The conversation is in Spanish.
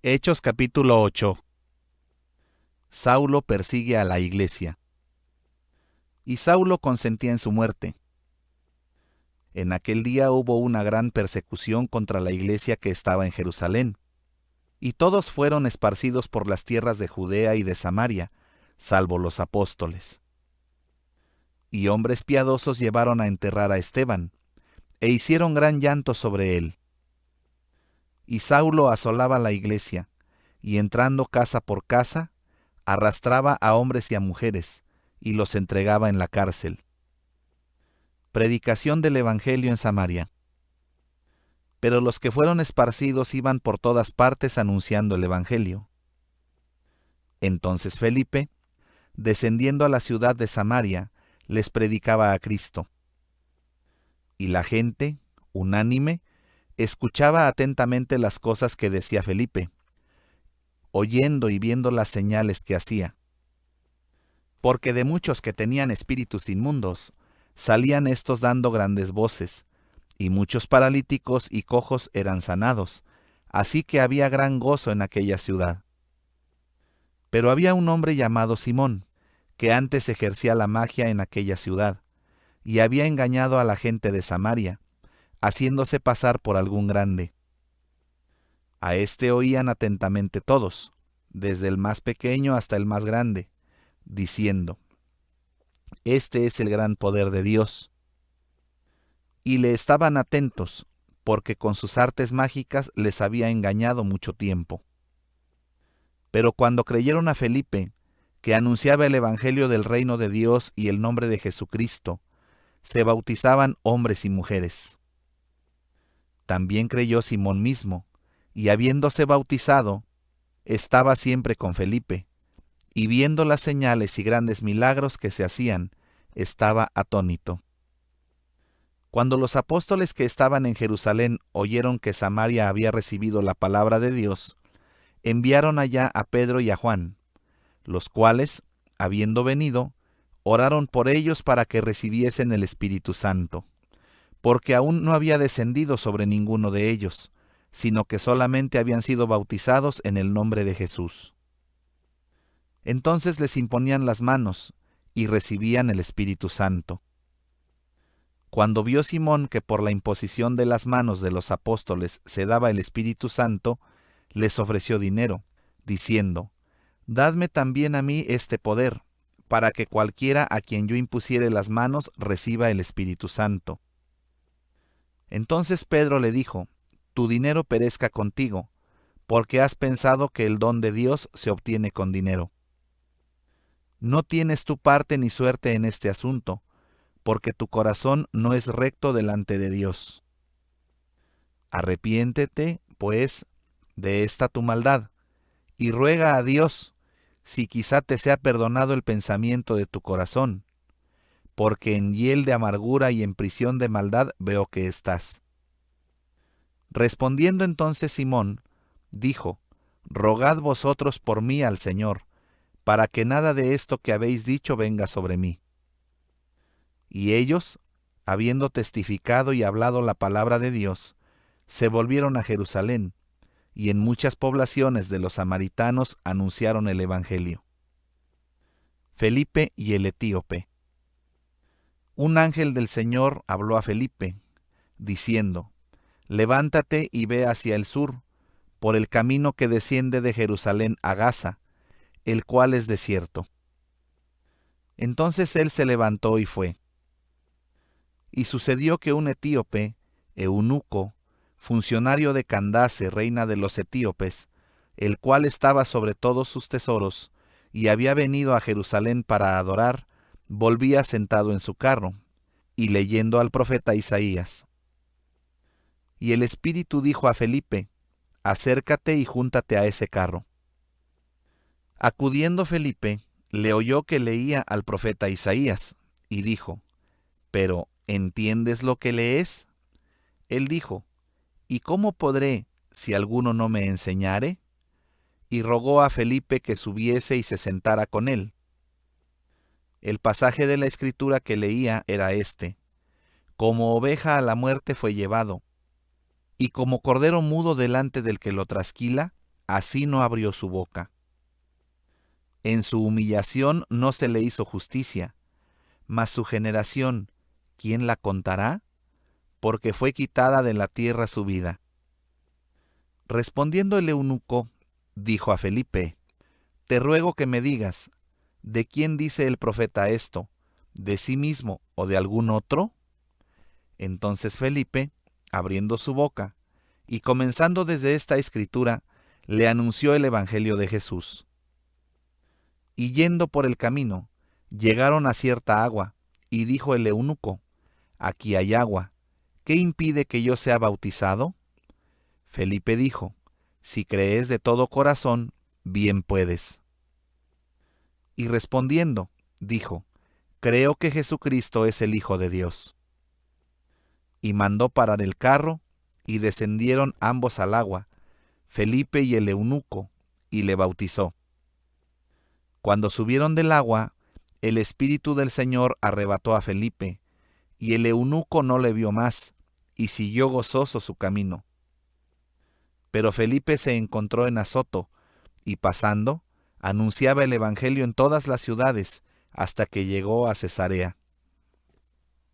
Hechos capítulo 8. Saulo persigue a la iglesia. Y Saulo consentía en su muerte. En aquel día hubo una gran persecución contra la iglesia que estaba en Jerusalén, y todos fueron esparcidos por las tierras de Judea y de Samaria, salvo los apóstoles. Y hombres piadosos llevaron a enterrar a Esteban, e hicieron gran llanto sobre él. Y Saulo asolaba la iglesia, y entrando casa por casa, arrastraba a hombres y a mujeres, y los entregaba en la cárcel. Predicación del Evangelio en Samaria. Pero los que fueron esparcidos iban por todas partes anunciando el Evangelio. Entonces Felipe, descendiendo a la ciudad de Samaria, les predicaba a Cristo. Y la gente, unánime, escuchaba atentamente las cosas que decía Felipe, oyendo y viendo las señales que hacía. Porque de muchos que tenían espíritus inmundos, salían estos dando grandes voces, y muchos paralíticos y cojos eran sanados, así que había gran gozo en aquella ciudad. Pero había un hombre llamado Simón, que antes ejercía la magia en aquella ciudad, y había engañado a la gente de Samaria, haciéndose pasar por algún grande. A éste oían atentamente todos, desde el más pequeño hasta el más grande, diciendo: Este es el gran poder de Dios. Y le estaban atentos, porque con sus artes mágicas les había engañado mucho tiempo. Pero cuando creyeron a Felipe, que anunciaba el evangelio del reino de Dios y el nombre de Jesucristo, se bautizaban hombres y mujeres. También creyó Simón mismo, y habiéndose bautizado, estaba siempre con Felipe, y viendo las señales y grandes milagros que se hacían, estaba atónito. Cuando los apóstoles que estaban en Jerusalén oyeron que Samaria había recibido la palabra de Dios, enviaron allá a Pedro y a Juan, los cuales, habiendo venido, oraron por ellos para que recibiesen el Espíritu Santo, porque aún no había descendido sobre ninguno de ellos, sino que solamente habían sido bautizados en el nombre de Jesús. Entonces les imponían las manos, y recibían el Espíritu Santo. Cuando vio Simón que por la imposición de las manos de los apóstoles se daba el Espíritu Santo, les ofreció dinero, diciendo: Dadme también a mí este poder, para que cualquiera a quien yo impusiere las manos reciba el Espíritu Santo. Entonces Pedro le dijo: Tu dinero perezca contigo, porque has pensado que el don de Dios se obtiene con dinero. No tienes tu parte ni suerte en este asunto, porque tu corazón no es recto delante de Dios. Arrepiéntete, pues, de esta tu maldad, y ruega a Dios, si quizá te sea perdonado el pensamiento de tu corazón, porque en hiel de amargura y en prisión de maldad veo que estás. Respondiendo entonces Simón, dijo: Rogad vosotros por mí al Señor, para que nada de esto que habéis dicho venga sobre mí. Y ellos, habiendo testificado y hablado la palabra de Dios, se volvieron a Jerusalén, y en muchas poblaciones de los samaritanos anunciaron el Evangelio. Felipe y el etíope. Un ángel del Señor habló a Felipe, diciendo: Levántate y ve hacia el sur, por el camino que desciende de Jerusalén a Gaza, el cual es desierto. Entonces él se levantó y fue. Y sucedió que un etíope, eunuco, funcionario de Candace, reina de los etíopes, el cual estaba sobre todos sus tesoros, y había venido a Jerusalén para adorar, volvía sentado en su carro, y leyendo al profeta Isaías. Y el Espíritu dijo a Felipe: Acércate y júntate a ese carro. Acudiendo Felipe, le oyó que leía al profeta Isaías, y dijo: Pero, ¿entiendes lo que lees? Él dijo: ¿Y cómo podré, si alguno no me enseñare? Y rogó a Felipe que subiese y se sentara con él. El pasaje de la Escritura que leía era este: Como oveja a la muerte fue llevado, y como cordero mudo delante del que lo trasquila, así no abrió su boca. En su humillación no se le hizo justicia, mas su generación, ¿quién la contará? Porque fue quitada de la tierra su vida. Respondiendo el eunuco, dijo a Felipe: Te ruego que me digas, ¿de quién dice el profeta esto? ¿De sí mismo o de algún otro? Entonces Felipe, abriendo su boca, y comenzando desde esta escritura, le anunció el evangelio de Jesús. Y yendo por el camino, llegaron a cierta agua, y dijo el eunuco: Aquí hay agua, ¿qué impide que yo sea bautizado? Felipe dijo: Si crees de todo corazón, bien puedes. Y respondiendo, dijo: Creo que Jesucristo es el Hijo de Dios. Y mandó parar el carro, y descendieron ambos al agua, Felipe y el eunuco, y le bautizó. Cuando subieron del agua, el Espíritu del Señor arrebató a Felipe, y el eunuco no le vio más, y siguió gozoso su camino. Pero Felipe se encontró en Azoto, y pasando, anunciaba el evangelio en todas las ciudades, hasta que llegó a Cesarea.